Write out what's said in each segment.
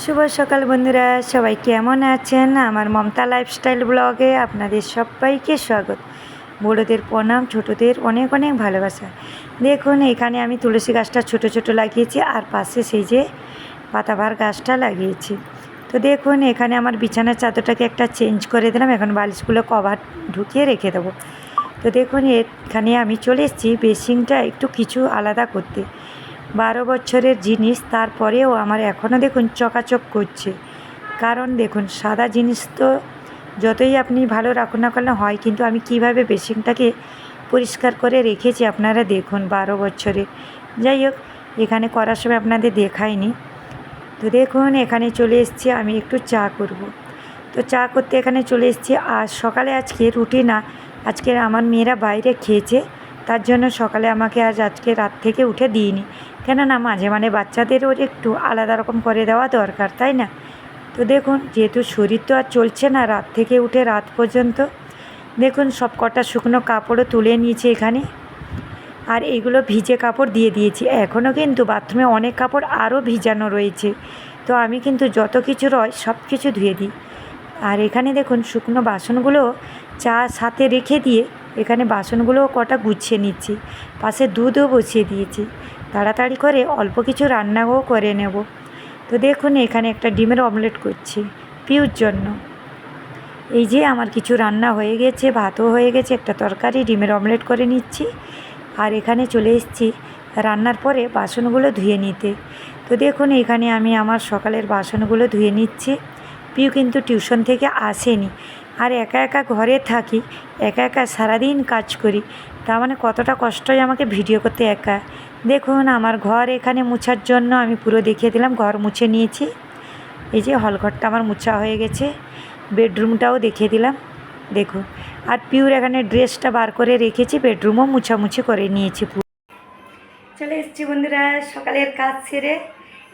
শুভ সকাল বন্ধুরা, সবাই কেমন আছেন? আমার মমতা লাইফস্টাইল ব্লগে আপনাদের সবাইকে স্বাগত। বড়োদের প্রণাম, ছোটোদের অনেক অনেক ভালোবাসা। দেখুন এখানে আমি তুলসী গাছটা ছোট ছোট লাগিয়েছি, আর পাশে সেই যে পাতাবাহার গাছটা লাগিয়েছি। তো দেখুন এখানে আমার বিছানার চাদরটাকে একটা চেঞ্জ করে দিলাম, এখন বালিশগুলো কভার ঢুকিয়ে রেখে দেবো। তো দেখুন এখানে আমি চলে এসেছি বেসিনটা একটু কিছু আলাদা করতে। 12 বছরের জিনিস, তারপরেও আমার এখনও দেখুন চকাচক করছে। কারণ দেখুন সাদা জিনিস তো যতই আপনি ভালো রাখুন না কেন হয়, কিন্তু আমি কিভাবে বেসিনটাকে পরিষ্কার করে রেখেছি আপনারা দেখুন 12 বছরে। যাই হোক, এখানে করার সময় আপনাদের দেখাইনি। তো দেখুন এখানে চলে এসেছি, আমি একটু চা করব। তো চা করতে এখানে চলে এসেছি। আর সকালে আজকে রুটি না, আজকে আমার মেয়েরা বাইরে খেয়েছে, তার জন্য সকালে আমাকে আজকে রাত থেকে উঠে দিইনি। কেননা মাঝে মাঝে বাচ্চাদেরও একটু আলাদা রকম করে দেওয়া দরকার, তাই না? তো দেখুন যেহেতু শরীর তো আর চলছে না রাত থেকে উঠে রাত পর্যন্ত, দেখুন সব কটা শুকনো কাপড়ও তুলে নিয়েছি এখানে। আর এগুলো ভিজে কাপড় দিয়ে দিয়েছি, এখনও কিন্তু বাথরুমে অনেক কাপড় আরও ভিজানো রয়েছে। তো আমি কিন্তু যত কিছু রয় সব কিছু ধুয়ে দিই। আর এখানে দেখুন শুকনো বাসনগুলো চা সাথে রেখে দিয়ে এখানে বাসনগুলোও কটা গুছিয়ে নিচ্ছি। পাশে দুধও বসিয়ে দিয়েছি, তাড়াতাড়ি করে অল্প কিছু রান্নাও করে নেব। তো দেখুন এখানে একটা ডিমের অমলেট করছি পিউর জন্য। এই যে আমার কিছু রান্না হয়ে গেছে, ভাতও হয়ে গেছে, একটা তরকারি, ডিমের অমলেট করে নিচ্ছি। আর এখানে চলে এসেছি রান্নার পরে বাসনগুলো ধুয়ে নিতে। তো দেখুন এখানে আমি আমার সকালের বাসনগুলো ধুয়ে নিচ্ছি। পিউ কিন্তু টিউশন থেকে আসেনি, আর একা একা ঘরে থাকি, একা একা সারাদিন কাজ করি, তার মানে কতটা কষ্টই আমাকে ভিডিও করতে একা। দেখুন আমার ঘর এখানে মুছার জন্য আমি পুরো দেখিয়ে দিলাম, ঘর মুছে নিয়েছি। এই যে হলঘরটা আমার মুছা হয়ে গেছে, বেডরুমটাও দেখিয়ে দিলাম দেখুন। আর পিউর এখানে ড্রেসটা বার করে রেখেছি, বেডরুমও মুছামুছি করে নিয়েছি। চলে এসেছি বন্ধুরা সকালের কাজ সেরে।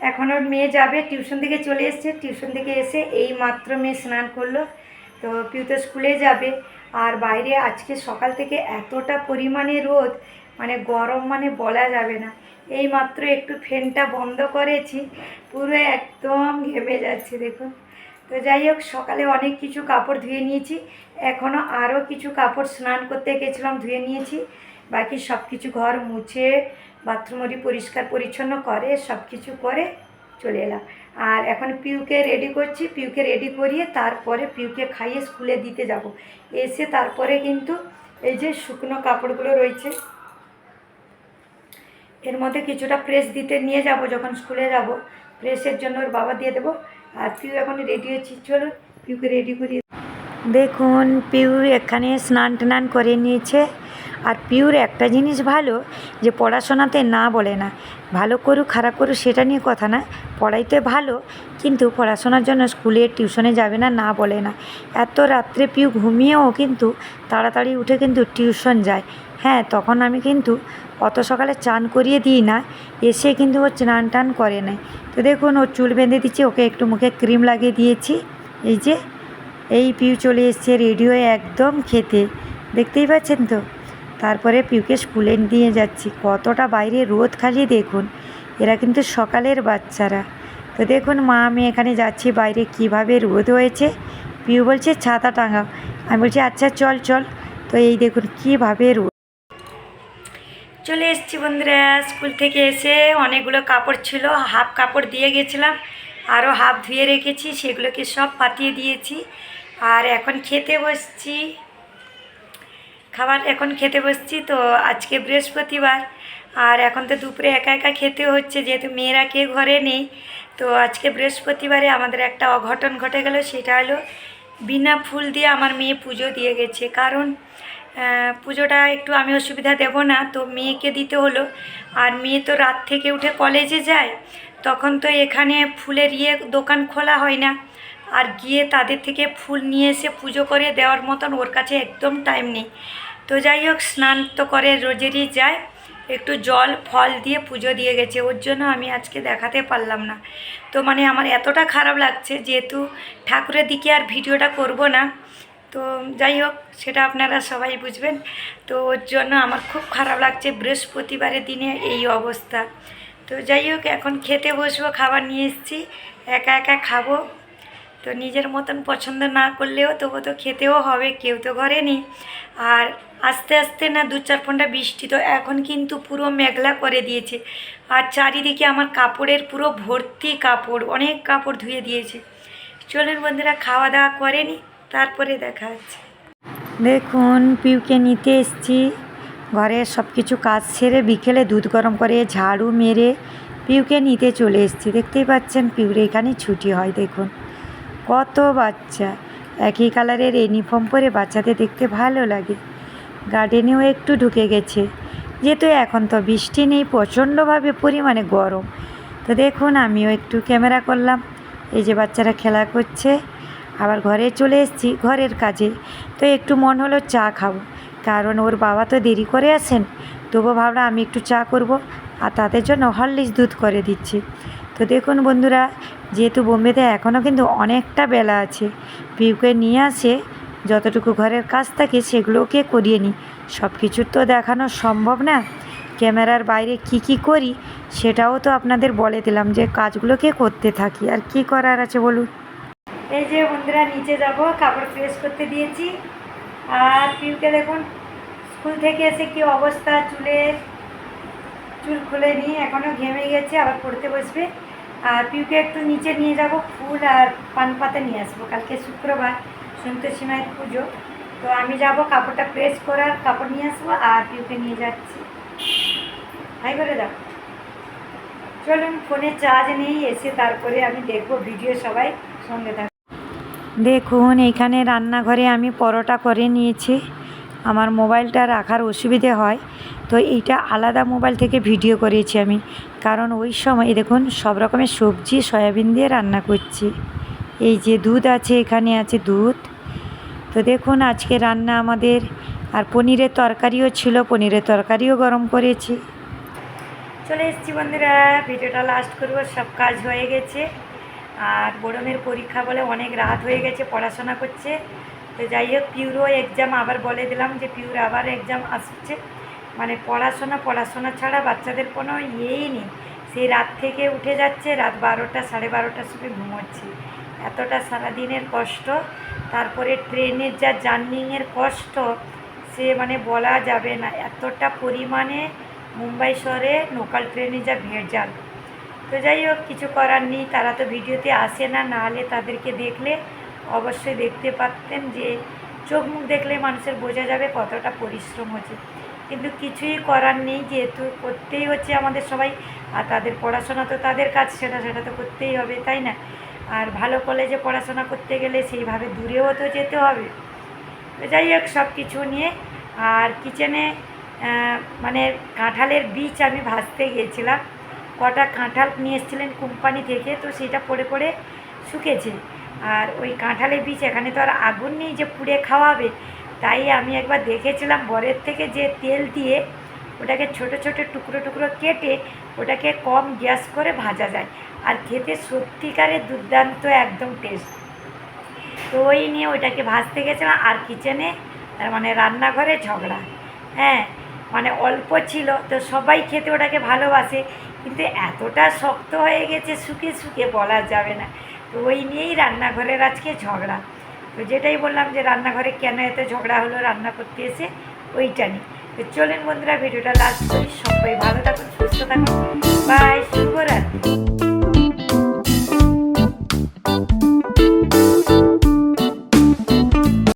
এখন ওর মেয়ে যাবে, টিউশন থেকে চলে এসছে, টিউশন থেকে এসে এই মাত্র মেয়ে স্নান করলো। তো পিউ তো স্কুলে যাবে। আর বাইরে আজকে সকাল থেকে এতটা পরিমাণে রোদ, মানে গরম মানে বলা যাবে না। এই মাত্র একটু ফ্যানটা বন্ধ করেছি, পুরো একদম ঘেমে যাচ্ছে দেখুন। তো যাই হোক, সকালে অনেক কিছু কাপড় ধুয়ে নিয়েছি, এখনও আরও কিছু কাপড় স্নান করতে গেছিলাম ধুয়ে নিয়েছি। বাকি সব কিছু ঘর মুছে বাথরুমটি পরিষ্কার পরিচ্ছন্ন করে সব কিছু করে চলে এলাম। আর এখন পিউকে রেডি করছি, পিউকে রেডি করিয়ে তারপরে পিউকে খাইয়ে স্কুলে দিতে যাব। এসে তারপরে কিন্তু এই যে শুকনো কাপড়গুলো রয়েছে এর মধ্যে কিছুটা প্রেস দিতে নিয়ে যাব, যখন স্কুলে যাব প্রেসের জন্য ওর বাবা দিয়ে দেবো। আর পিউ এখন রেডি হচ্ছি, চলুন পিউকে রেডি করিয়ে। দেখুন পিউ এখানে স্নান টান করে নিয়েছে। আর পিউর একটা জিনিস ভালো, যে পড়াশোনাতে না বলে না, ভালো করুক খারাপ করুক সেটা নিয়ে কথা না, পড়াইতে ভালো, কিন্তু পড়াশোনার জন্য স্কুলে টিউশনে যাবে না, না বলে না। এত রাত্রে পিউ ঘুমিয়েও কিন্তু তাড়াতাড়ি উঠে কিন্তু টিউশন যায়। হ্যাঁ, তখন আমি কিন্তু অত সকালে চান করিয়ে দিই না, এসে কিন্তু ও স্নান টান করে নেয়। তো দেখুন ওর চুল বেঁধে দিচ্ছি, ওকে একটু মুখে ক্রিম লাগিয়ে দিয়েছি। এই যে এই পিউ চলে এসছে রেডি হয়ে একদম খেতে, দেখতেই পাচ্ছেন তো। তারপরে পিউকে স্কুলে নিয়ে যাচ্ছি, কতটা বাইরে রোদ খালি দেখুন, এরা কিন্তু সকালের বাচ্চারা। তো দেখুন মা আমি এখানে যাচ্ছি, বাইরে কিভাবে রোদ হয়েছে। পিউ বলছে ছাতা টাঙাও, আমি বলছি আচ্ছা চল চল। তো এই দেখুন কীভাবে রোদ। চলে এসেছি বন্ধুরা স্কুল থেকে এসে, অনেকগুলো কাপড় ছিল, হাফ কাপড় দিয়ে গেছিলাম, আরও হাফ ধুয়ে রেখেছি, সেগুলোকে সব পাতিয়ে দিয়েছি। আর এখন খেতে বসছি, খাবার এখন খেতে বসছি। তো আজকে বৃহস্পতিবার, আর এখন তো দুপুরে একা একা খেতে হচ্ছে, যেহেতু মেয়েরা কেউ ঘরে নেই। তো আজকে বৃহস্পতিবারে আমাদের একটা অঘটন ঘটে গেল, সেটা হলো বিনা ফুল দিয়ে আমার মেয়ে পুজো দিয়ে গেছে। কারণ পুজোটা একটু আমি অসুবিধা দেব না, তো মেয়েকে দিতে হলো। আর মেয়ে তো রাত থেকে উঠে কলেজে যায়, তখন তো এখানে ফুলের দোকান খোলা হয় না, আর গিয়ে তাদের থেকে ফুল নিয়ে এসে পুজো করে দেওয়ার মতন ওর কাছে একদম টাইম নেই। তো যাই হোক, স্নান তো করে রোজেরই যায়, একটু জল ফল দিয়ে পুজো দিয়ে গেছে, ওর জন্য আমি আজকে দেখাতে পারলাম না। তো মানে আমার এতটা খারাপ লাগছে, যেহেতু ঠাকুরের দিকে আর ভিডিওটা করব না। তো যাই হোক, সেটা আপনারা সবাই বুঝবেন। তো ওর জন্য আমার খুব খারাপ লাগছে, বৃহস্পতিবারের দিনে এই অবস্থা। তো যাই হোক, এখন খেতে বসবো, খাবার নিয়ে এসেছি, একা একা খাবো। তো নিজের মতন পছন্দ না করলেও তবু তো খেতেও হবে, কেউ তো ঘরে নেই। আর আস্তে আস্তে না 2-4 ফোঁটা বৃষ্টি, তো এখন কিন্তু পুরো মেঘলা করে দিয়েছে। আর চারিদিকে আমার কাপড়ের পুরো ভর্তি কাপড়, অনেক কাপড় ধুয়ে দিয়েছে। চলুন বন্ধুরা, খাওয়া দাওয়া করে নি, তারপরে দেখা হচ্ছে। দেখুন, পিউকে নিতে এসছি। ঘরে সব কিছু কাজ সেরে বিকেলে দুধ গরম করে ঝাড়ু মেরে পিউকে নিতে চলে এসেছি। দেখতেই পাচ্ছেন পিউর এখানে ছুটি হয়। দেখুন কত বাচ্চা, একই কালারের ইউনিফর্ম পরে বাচ্চাদের দেখতে ভালো লাগে। গার্ডেনেও একটু ঢুকে গেছে, যেহেতু এখন তো বৃষ্টি নেই, প্রচণ্ডভাবে পরিমাণে গরম। তো দেখুন, আমিও একটু ক্যামেরা করলাম। এই যে বাচ্চারা খেলা করছে। আবার ঘরে চলে এসেছি ঘরের কাজে। তো একটু মন হলো চা খাবো, কারণ ওর বাবা তো দেরি করে আসেন। তবু ভাবলাম আমি একটু চা করব, আর তাদের জন্য হরলিক্স দুধ করে দিচ্ছি। তো দেখুন বন্ধুরা, যেহেতু বোম্বেতে এখনও কিন্তু অনেকটা বেলা আছে, পিউকে নিয়ে আসে যতটুকু ঘরের কাজ থাকে সেগুলোকে করিয়ে নিই। সব কিছু তো দেখানো সম্ভব না, ক্যামেরার বাইরে কি কি করি সেটাও তো আপনাদের বলে দিলাম, যে কাজগুলোকে করতে থাকি। আর কি করার আছে বলুন। এই যে বন্ধুরা, নিচে যাব, কাপড় প্রেস করতে দিয়েছি। আর পিউকে দেখুন স্কুল থেকে এসে কি অবস্থা, চুল খুলে নিয়ে এখনও ঘেমে গেছে, আবার পড়তে বসবে। আর পিউকে একটু নিচে নিয়ে যাব, ফুল আর পান পাতা নিয়ে আসবো। কালকে শুক্রবার, সন্তোষী মায়ের পুজো। তো আমি যাব কাপড়টা প্রেস করার, কাপড় নিয়ে আসবো, আর পিউকে নিয়ে যাচ্ছি। হাই করে দাও। চলুন, ফোনে চার্জ নেই, এসে তারপরে আমি দেখবো ভিডিও, সবাই সঙ্গে থাকবে। দেখুন, এইখানে রান্নাঘরে আমি পরোটা করে নিয়েছি। আমার মোবাইলটা রাখার অসুবিধে হয়, তো এইটা আলাদা মোবাইল থেকে ভিডিও করেছি আমি, কারণ ওই সময় দেখুন সব রকমের সবজি সয়াবিন দিয়ে রান্না করছি। এই যে দুধ আছে, এখানে আছে দুধ। তো দেখুন আজকে রান্না আমাদের, আর পনিরের তরকারিও ছিল, পনিরের তরকারিও গরম করেছি। চলে এসেছি বন্ধুরা, ভিডিওটা লাস্ট করবো, সব কাজ হয়ে গেছে। আর বড় মেয়ের পরীক্ষা বলে অনেক রাত হয়ে গেছে, পড়াশোনা করছে। তো যাই হোক, পিউরও এক্সাম, আবার বলে দিলাম যে পিউর আবার এক্সাম আসছে। মানে পড়াশোনা ছাড়া বাচ্চাদের কোনো ইয়েই নেই। সেই রাত থেকে উঠে যাচ্ছে, রাত 12টা 12:30টার সময় ঘুমোচ্ছে। এতটা সারাদিনের কষ্ট, তারপরে ট্রেনের যা জার্নিংয়ের কষ্ট, সে মানে বলা যাবে না। এতটা পরিমাণে মুম্বাই শহরে লোকাল ট্রেনে যা ভেজাল। তো যাই হোক, কিছু করার নেই, তারা তো ভিডিওতে আসে না, নাহলে তাদেরকে দেখলে অবশ্যই দেখতে পারতেন, যে চোখ মুখ দেখলে মানুষের বোঝা যাবে কতটা পরিশ্রম হচ্ছে। কিন্তু কিছুই করার নেই, যেহেতু করতেই হচ্ছে আমাদের সবাই। আর তাদের পড়াশোনা তো তাদের কাজ, সেটা তো করতেই হবে, তাই না? আর ভালো কলেজে পড়াশোনা করতে গেলে সেইভাবে দূরেও তো যেতে হবে। তো যাই হোক, সব কিছু নিয়ে। আর কিচেনে মানে কাঁঠালের বীজ আমি ভাজতে গিয়েছিলাম। কটা কাঁঠাল নিয়ে এসেছিলেন কোম্পানি থেকে, তো সেটা পড়ে পড়ে শুকেছে। আর ওই কাঁঠালের বীজ, এখানে তো আর আগুন নেই যে পুড়ে খাওয়াবে, তাই আমি একবার দেখেছিলাম বরের থেকে যে তেল দিয়ে ওটাকে ছোট ছোট টুকরো টুকরো কেটে ওটাকে কম গ্যাস করে ভাজা যায়, আর খেতে সত্যিকারের দুর্দান্ত একদম টেস্ট। তো ওই নিয়ে ওইটাকে ভাজতে গেছিলাম। আর কিচেনে মানে রান্নাঘরে ঝগড়া, হ্যাঁ, মানে অল্প ছিল তো সবাই খেতে ওটাকে ভালোবাসে, কিন্তু এতটা শক্ত হয়ে গেছে শুকে শুকে বলা যাবে না। তো ওই নিয়েই রান্নাঘরের আজকে ঝগড়া। তো যেটাই বললাম যে রান্নাঘরে কেন এত ঝগড়া হলো রান্না করতে এসে, ওইটা নিয়ে। তো চলেন বন্ধুরা, ভিডিওটা লাস্ট করি। সবাই ভালো থাকুন, সুস্থ থাকুন, বাই।